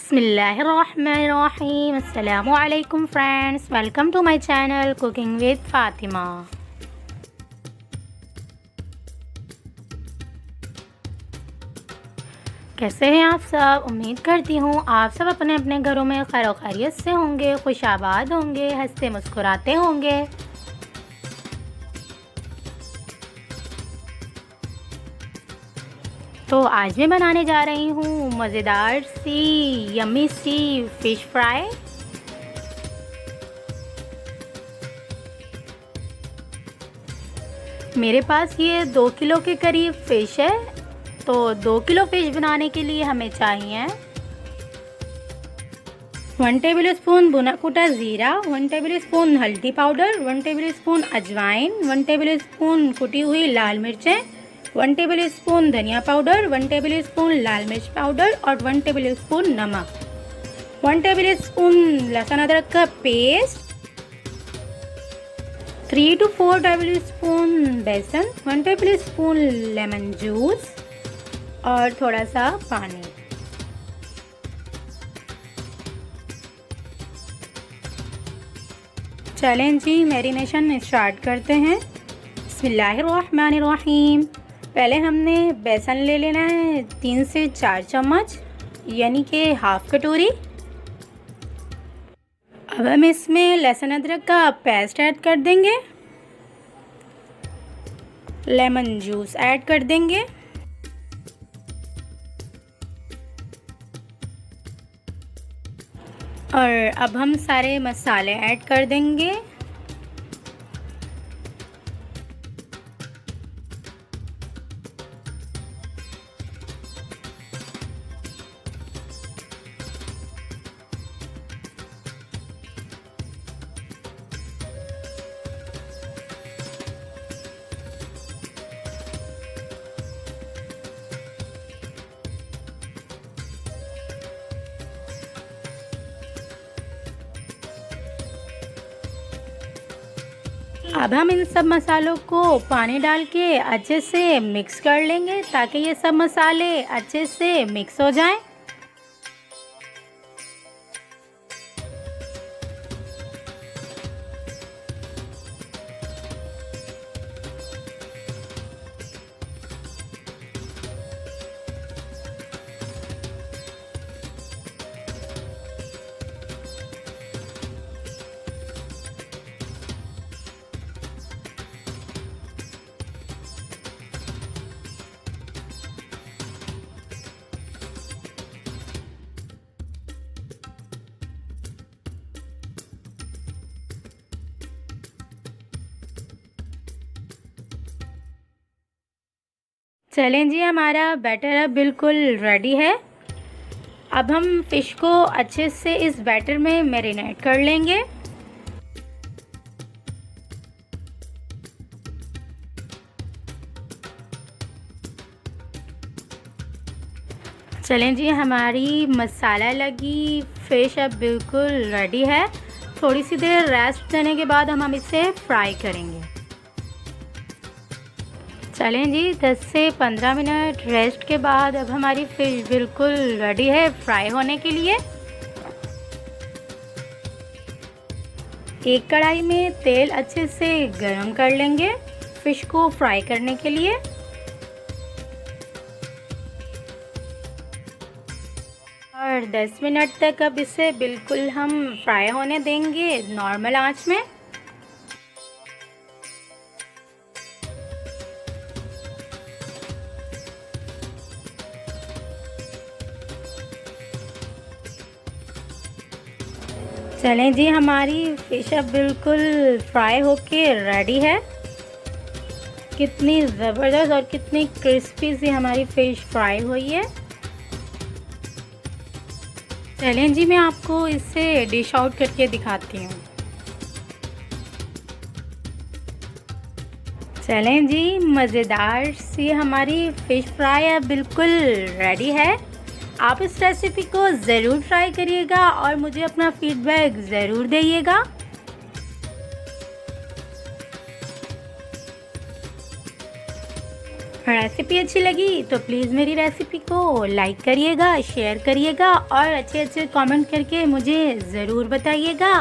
बिस्मिल्लाहिर्रहमानिर्रहीम। अस्सलामु अलैकुम friends, welcome to my channel cooking with Fatima. कैसे हैं आप सब? उम्मीद करती हूँ आप सब अपने अपने घरों में खैर खैरियत से होंगे, खुशाबाद होंगे, हंसते मुस्कुराते होंगे। तो आज मैं बनाने जा रही हूँ मज़ेदार सी यम्मी सी फ़िश फ्राई। मेरे पास ये 2 किलो के करीब फ़िश है। तो 2 किलो फ़िश बनाने के लिए हमें चाहिए 1 टेबल स्पून भुना कुटा ज़ीरा, 1 टेबल स्पून हल्दी पाउडर, 1 टेबल स्पून अजवाइन, 1 टेबल स्पून कुटी हुई लाल मिर्चें, 1 टेबल स्पून धनिया पाउडर, 1 टेबल स्पून लाल मिर्च पाउडर और 1 टेबल स्पून नमक, 1 टेबल स्पून लहसुन अदरक का पेस्ट, 3 to 4 टेबल स्पून बेसन, 1 टेबल स्पून लेमन जूस और थोड़ा सा पानी। चलें जी, मैरिनेशन स्टार्ट करते हैं। बिस्मिल्लाहिर्रहमानिर्रहीम। पहले हमने बेसन ले लेना है 3 से 4 चम्मच, यानी कि हाफ कटोरी। अब हम इसमें लहसुन अदरक का पेस्ट ऐड कर देंगे, लेमन जूस ऐड कर देंगे और अब हम सारे मसाले ऐड कर देंगे। अब हम इन सब मसालों को पानी डाल के अच्छे से मिक्स कर लेंगे ताकि ये सब मसाले अच्छे से मिक्स हो जाएं। चलें जी, हमारा बैटर अब बिल्कुल रेडी है। अब हम फ़िश को अच्छे से इस बैटर में मैरिनेट कर लेंगे। चलें जी, हमारी मसाला लगी फ़िश अब बिल्कुल रेडी है। थोड़ी सी देर रेस्ट देने के बाद हम इसे फ्राई करेंगे। चलें जी, 10 से 15 मिनट रेस्ट के बाद अब हमारी फ़िश बिल्कुल रेडी है फ्राई होने के लिए। एक कढ़ाई में तेल अच्छे से गरम कर लेंगे फ़िश को फ्राई करने के लिए। और 10 मिनट तक अब इसे बिल्कुल हम फ्राई होने देंगे नॉर्मल आंच में। चलें जी, हमारी फ़िश अब बिल्कुल फ्राई होके रेडी है। कितनी ज़बरदस्त और कितनी क्रिस्पी सी हमारी फ़िश फ्राई हुई है। चलें जी, मैं आपको इसे डिश आउट करके दिखाती हूँ। चलें जी, मज़ेदार सी हमारी फ़िश फ्राई अब बिल्कुल रेडी है। आप इस रेसिपी को ज़रूर ट्राई करिएगा और मुझे अपना फीडबैक ज़रूर दीजिएगा। रेसिपी अच्छी लगी तो प्लीज़ मेरी रेसिपी को लाइक करिएगा, शेयर करिएगा और अच्छे अच्छे कमेंट करके मुझे ज़रूर बताइएगा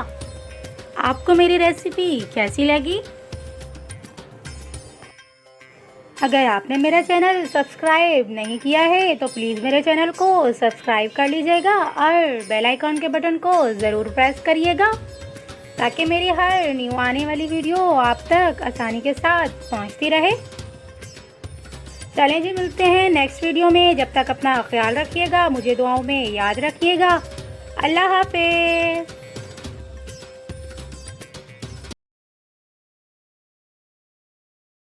आपको मेरी रेसिपी कैसी लगी। अगर आपने मेरा चैनल सब्सक्राइब नहीं किया है तो प्लीज़ मेरे चैनल को सब्सक्राइब कर लीजिएगा और बेल आइकॉन के बटन को ज़रूर प्रेस करिएगा ताकि मेरी हर न्यू आने वाली वीडियो आप तक आसानी के साथ पहुंचती रहे। चलें जी, मिलते हैं नेक्स्ट वीडियो में। जब तक अपना ख्याल रखिएगा, मुझे दुआओं में याद रखिएगा। अल्लाह हाफ़िज़।